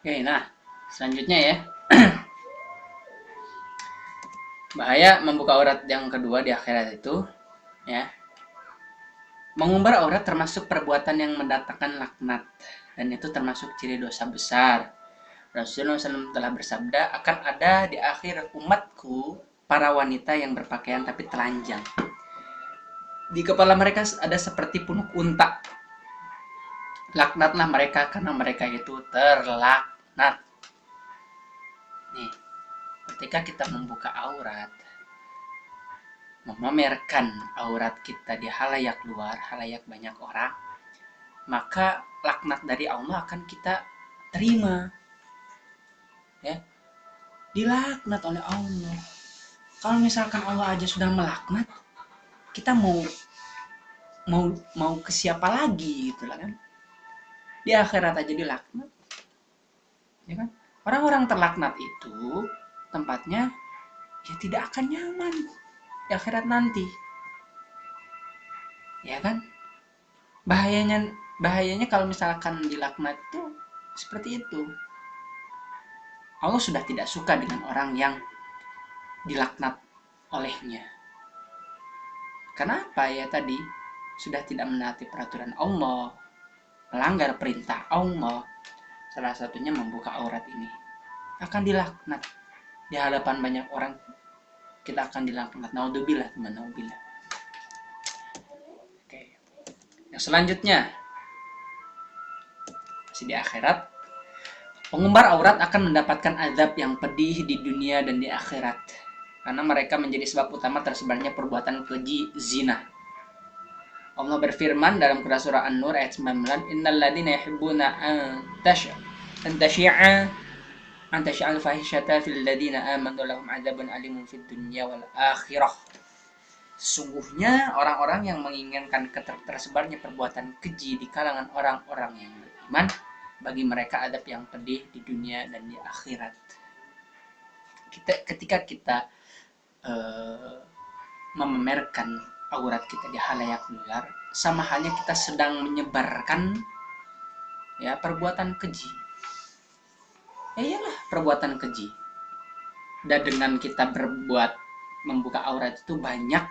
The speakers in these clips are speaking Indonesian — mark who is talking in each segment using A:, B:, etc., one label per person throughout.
A: Oke, nah selanjutnya ya, bahaya membuka aurat yang kedua di akhirat itu, ya, mengumbar aurat termasuk perbuatan yang mendatangkan laknat dan itu termasuk ciri dosa besar. Rasulullah SAW telah bersabda, akan ada di akhir umatku para wanita yang berpakaian tapi telanjang. Di kepala mereka ada seperti punuk unta. Laknatlah mereka karena mereka itu terlaknat. Nih, ketika kita membuka aurat, memamerkan aurat kita di halayak luar, halayak banyak orang, maka laknat dari Allah akan kita terima, ya, dilaknat oleh Allah. Kalau misalkan Allah aja sudah melaknat, kita mau mau mau ke siapa lagi gitu lah kan. Di akhirat aja dilaknat, ya kan. Orang-orang terlaknat itu tempatnya ya tidak akan nyaman di akhirat nanti, ya kan. Bahayanya kalau misalkan dilaknat itu seperti itu. Allah sudah tidak suka dengan orang yang dilaknat olehnya. Kenapa? Ya tadi sudah tidak menaati peraturan Allah, melanggar perintah Allah. Salah satunya membuka aurat ini akan dilaknat di hadapan banyak orang. Kita akan dilaknat. Naudzubillah, teman, naudzubillah. Oke. Yang selanjutnya masih di akhirat, pengumbar aurat akan mendapatkan azab yang pedih di dunia dan di akhirat karena mereka menjadi sebab utama tersebarnya perbuatan keji zina. Allah berfirman dalam surah An-Nur ayat 19, "Innal ladzina yuhibbuna an tashi'a al-fahishata fil ladzina amanu lahum adzabun alimun fid dunya wal akhirah." Sesungguhnya orang-orang yang menginginkan tersebarnya perbuatan keji di kalangan orang-orang yang beriman, bagi mereka adab yang pedih di dunia dan di akhirat. Ketika kita memamerkan aurat kita di halayak luar, sama halnya kita sedang menyebarkan ya perbuatan keji. Ya iyalah perbuatan keji. Dan dengan kita berbuat membuka aurat itu banyak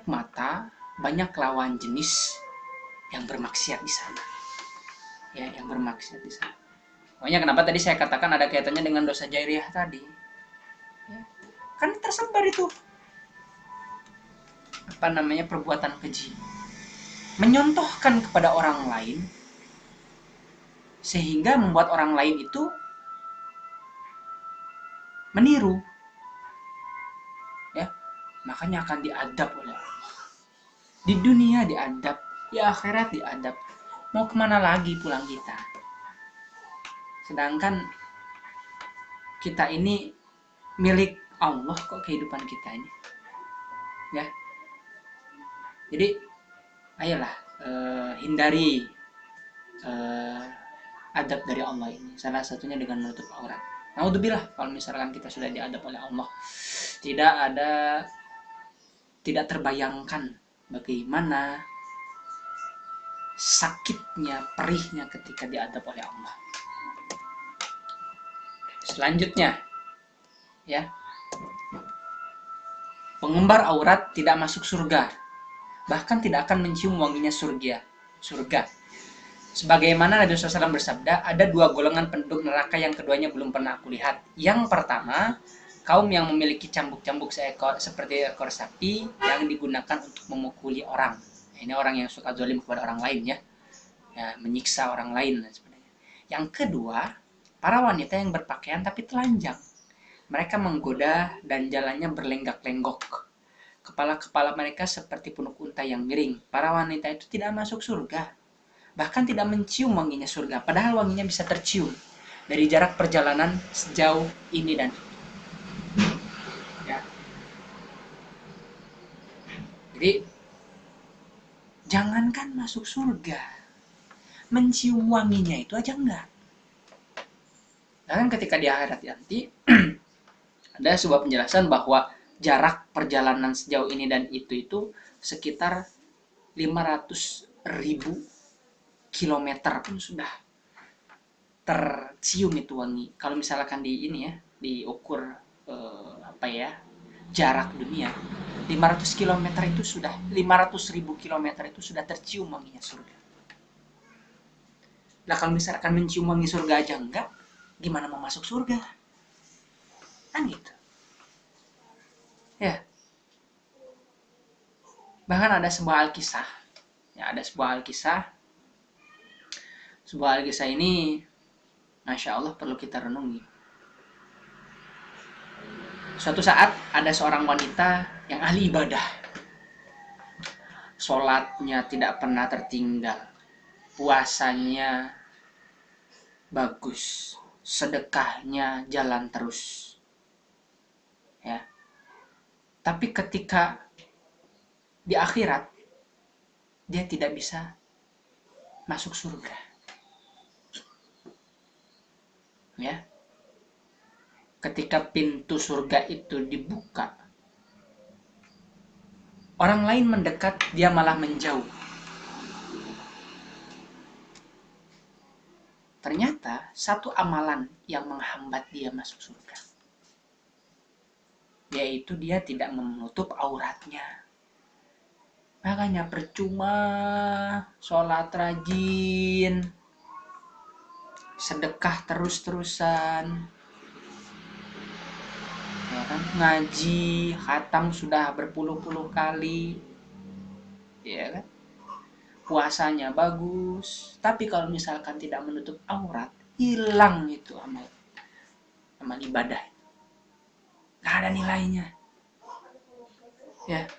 A: mata, banyak lawan jenis yang bermaksiat di sana. Ya, yang bermaksiat di sana. Pokoknya kenapa tadi saya katakan ada kaitannya dengan dosa jairiyah tadi. Ya, kan tersebar itu apa namanya perbuatan keji, menyontohkan kepada orang lain sehingga membuat orang lain itu meniru, ya, makanya akan diadab oleh Allah. Di dunia diadab, di akhirat diadab. Mau kemana lagi pulang kita? Sedangkan kita ini milik Allah kok kehidupan kita ini, ya. Jadi ayolah hindari adab dari Allah ini. Salah satunya dengan menutup aurat. Naudzubillah kalau misalkan kita sudah diadab oleh Allah. Tidak terbayangkan bagaimana sakitnya, perihnya ketika diadab oleh Allah. Selanjutnya, ya, pengumbar aurat tidak masuk surga, bahkan tidak akan mencium wanginya surga. Sebagaimana Nabi SAW bersabda, ada dua golongan penduduk neraka yang keduanya belum pernah aku lihat. Yang pertama, kaum yang memiliki cambuk-cambuk seperti ekor sapi yang digunakan untuk memukuli orang. Ini orang yang suka zalim kepada orang lain, ya, menyiksa orang lain dan sebagainya. Yang kedua, para wanita yang berpakaian tapi telanjang. Mereka menggoda dan jalannya berlenggak-lenggok. Kepala-kepala mereka seperti punuk unta yang miring. Para wanita itu tidak masuk surga, bahkan tidak mencium wanginya surga, padahal wanginya bisa tercium dari jarak perjalanan sejauh ini dan itu. Ya. Jadi jangankan masuk surga, mencium wanginya itu aja enggak. Dan ketika di akhirat nanti ada sebuah penjelasan bahwa jarak perjalanan sejauh ini dan itu sekitar 500.000 kilometer pun sudah tercium itu wangi. Kalau misalkan di ini ya, diukur jarak dunia, 500 km itu sudah 500.000 kilometer itu sudah tercium wanginya surga. Nah kalau misalkan mencium wangi surga aja enggak, gimana mau masuk surga? Kan gitu. Ya. Bahkan ada sebuah alkisah. Ya, ada sebuah alkisah. Sebuah alkisah ini Masya Allah perlu kita renungi. Suatu saat ada seorang wanita yang ahli ibadah. Sholatnya tidak pernah tertinggal. Puasanya bagus. Sedekahnya jalan terus. Ya. Tapi ketika di akhirat dia tidak bisa masuk surga. Ya. Ketika pintu surga itu dibuka, orang lain mendekat, dia malah menjauh. Ternyata satu amalan yang menghambat dia masuk surga, yaitu dia tidak menutup auratnya. Makanya percuma sholat rajin, sedekah terus-terusan, ya kan? Ngaji, khatam sudah berpuluh-puluh kali, ya kan? Puasanya bagus, tapi kalau misalkan tidak menutup aurat, hilang itu amal ibadah, nggak ada nilainya. Ya,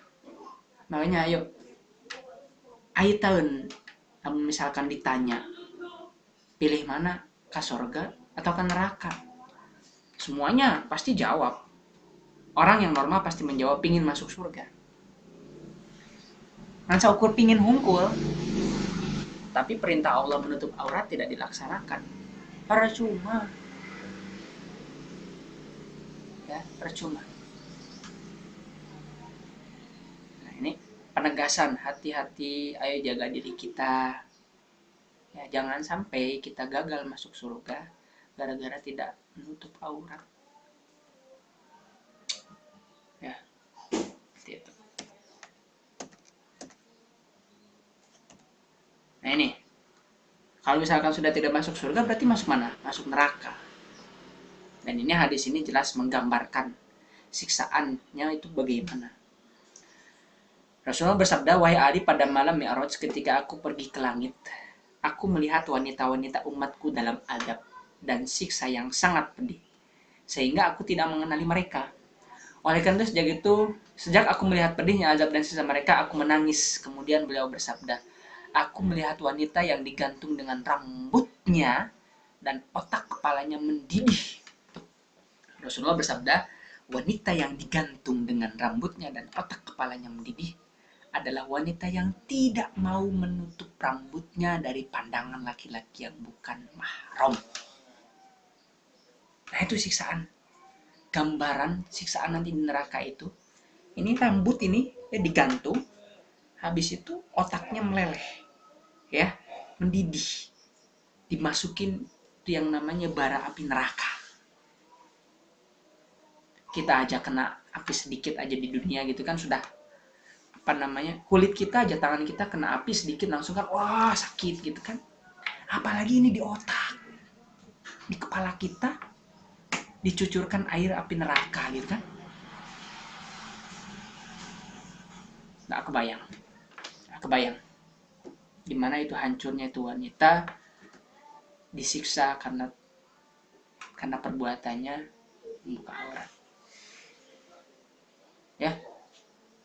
A: makanya ayo tahun, kamu misalkan ditanya pilih mana, ke surga atau ke neraka, semuanya pasti jawab. Orang yang normal pasti menjawab pingin masuk surga. Ngan ukur pingin hungkul, tapi perintah Allah menutup aurat tidak dilaksanakan, percuma. Ya, percuma. Nah, ini penegasan, hati-hati, ayo jaga diri kita. Ya, jangan sampai kita gagal masuk surga gara-gara tidak menutup aurat. Ya, seperti itu. Nah ini, kalau misalkan sudah tidak masuk surga berarti masuk mana? Masuk neraka. Dan ini hadis ini jelas menggambarkan siksaannya itu bagaimana. Rasulullah bersabda, wahai Ali, pada malam Mi'raj ketika aku pergi ke langit, aku melihat wanita-wanita umatku dalam azab dan siksa yang sangat pedih, sehingga aku tidak mengenali mereka. Oleh karena itu sejak aku melihat pedihnya azab dan siksa mereka, aku menangis. Kemudian beliau bersabda, aku melihat wanita yang digantung dengan rambutnya dan otak kepalanya mendidih. Rasulullah bersabda, wanita yang digantung dengan rambutnya dan otak kepalanya mendidih adalah wanita yang tidak mau menutup rambutnya dari pandangan laki-laki yang bukan mahram. Nah itu siksaan. Gambaran siksaan nanti di neraka itu. Ini rambut ini digantung, habis itu otaknya meleleh, ya, mendidih, dimasukin yang namanya bara api neraka. Kita aja kena api sedikit aja di dunia gitu kan sudah kulit kita aja, tangan kita kena api sedikit langsung kan wah sakit gitu kan, apalagi ini di otak, di kepala kita dicucurkan air api neraka gitu kan. Nggak kebayang gimana itu hancurnya itu wanita disiksa karena perbuatannya membuka aurat. Ya,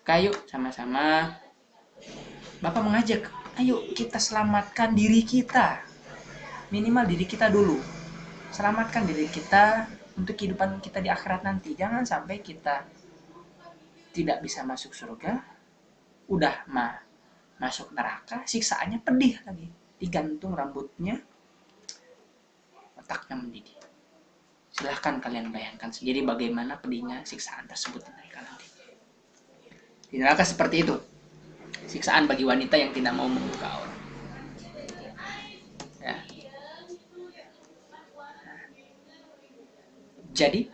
A: kayu sama-sama Bapak mengajak, ayo kita selamatkan diri kita, minimal diri kita dulu, selamatkan diri kita untuk kehidupan kita di akhirat nanti. Jangan sampai kita tidak bisa masuk surga, udah masuk neraka, siksaannya pedih lagi, digantung rambutnya, otaknya mendidih. Silahkan kalian bayangkan sendiri bagaimana pedihnya siksaan tersebut di neraka nanti. Di neraka seperti itu siksaan bagi wanita yang tidak mau membuka aurat. Ya. Jadi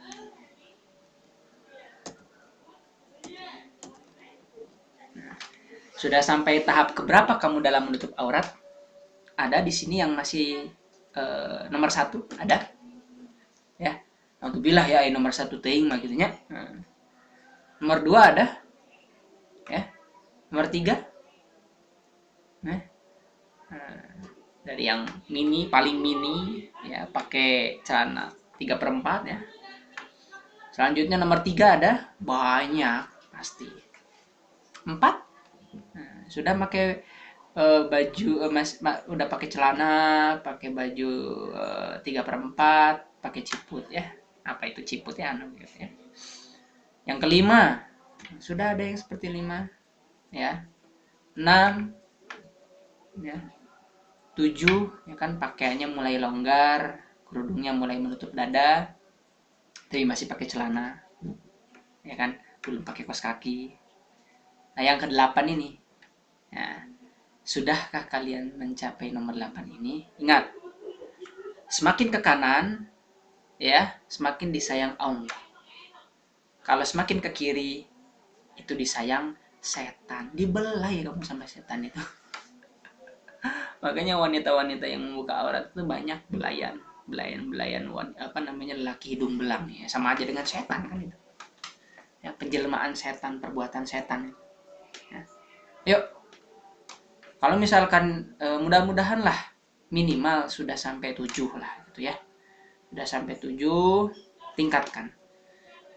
A: sudah sampai tahap keberapa kamu dalam menutup aurat? Ada di sini yang masih nomor 1 ada ya. Alhamdulillah ya nomor 1 teing mah gitu nya. Nomor 2 ada ya. Nomor 3 nah, dari yang mini paling mini ya pakai celana 3/4 ya. Selanjutnya nomor 3 ada banyak pasti. 4 sudah pakai baju udah pakai celana, pakai baju 3/4, pakai ciput ya. Apa itu ciput ya gitu ya. Yang kelima sudah ada yang seperti 5 ya. 6 ya. 7 ya kan pakaiannya mulai longgar, kerudungnya mulai menutup dada, tapi masih pakai celana ya kan, belum pakai kaos kaki. Nah yang ke-8 ini ya, sudahkah kalian mencapai nomor 8 ini? Ingat, semakin ke kanan ya semakin disayang Allah. Kalau semakin ke kiri itu disayang setan, dibelai kamu sama setan itu. Makanya wanita-wanita yang membuka aurat itu banyak belayan apa namanya laki hidung belang ya, sama aja dengan setan kan itu ya, penjelmaan setan, perbuatan setan ya. Yuk kalau misalkan mudah-mudahan lah minimal sudah sampai 7 lah gitu ya, sudah sampai 7 tingkatkan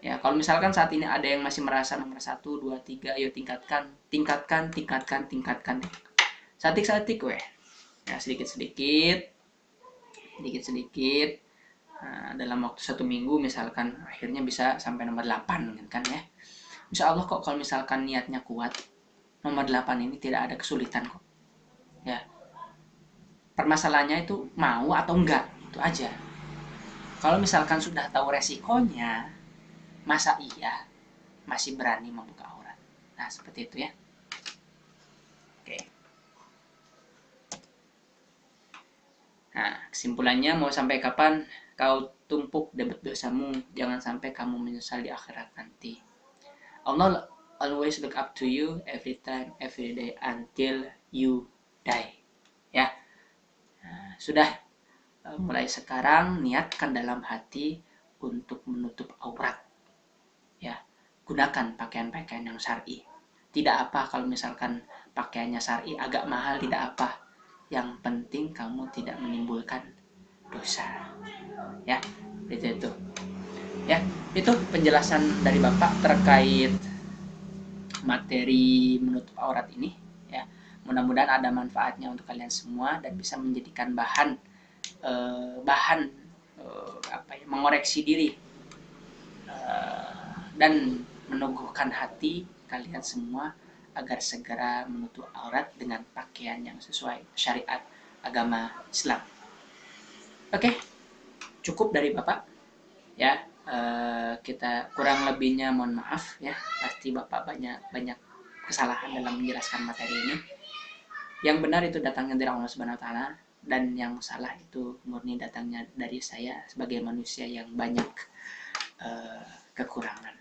A: ya. Kalau misalkan saat ini ada yang masih merasa nomor 1, 2, 3, ayo tingkatkan satik weh ya, sedikit-sedikit. Nah, dalam waktu 1 minggu misalkan akhirnya bisa sampai nomor 8 kan ya. Insya Allah kok kalau misalkan niatnya kuat, nomor 8 ini tidak ada kesulitan kok ya. Permasalahannya itu mau atau enggak, itu aja. Kalau misalkan sudah tahu resikonya, masa iya masih berani membuka aurat? Nah seperti itu ya. Oke. Nah, kesimpulannya mau sampai kapan kau tumpuk debet dosamu, jangan sampai kamu menyesal di akhirat nanti. Allah always look up to you every time, every day until you die. Ya, nah, sudah mulai sekarang niatkan dalam hati untuk menutup aurat. Ya, gunakan pakaian-pakaian yang syar'i. Tidak apa kalau misalkan pakaiannya syar'i agak mahal, tidak apa. Yang penting kamu tidak menimbulkan dosa. Ya, itu. Ya, itu penjelasan dari Bapak terkait materi menutup aurat ini. Ya, mudah-mudahan ada manfaatnya untuk kalian semua dan bisa menjadikan bahan mengoreksi diri dan meneguhkan hati kalian semua agar segera menutup aurat dengan pakaian yang sesuai syariat agama Islam. Oke, cukup dari Bapak ya. Kita kurang lebihnya mohon maaf ya, pasti Bapak banyak kesalahan dalam menjelaskan materi ini. Yang benar itu datangnya dari Allah Subhanahu wa taala dan yang salah itu murni datangnya dari saya sebagai manusia yang banyak kekurangan.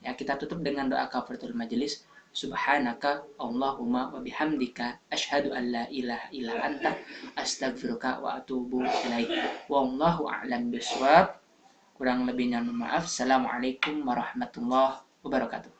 A: Ya, kita tutup dengan doa kafaratul majelis. Subhanaka Allahumma wa bihamdika asyhadu an la ilaha illa anta astaghfiruka wa atubu ilaik. Wallahu a'lam bishawab. Kurang lebihnya mohon maaf. Assalamualaikum warahmatullahi wabarakatuh.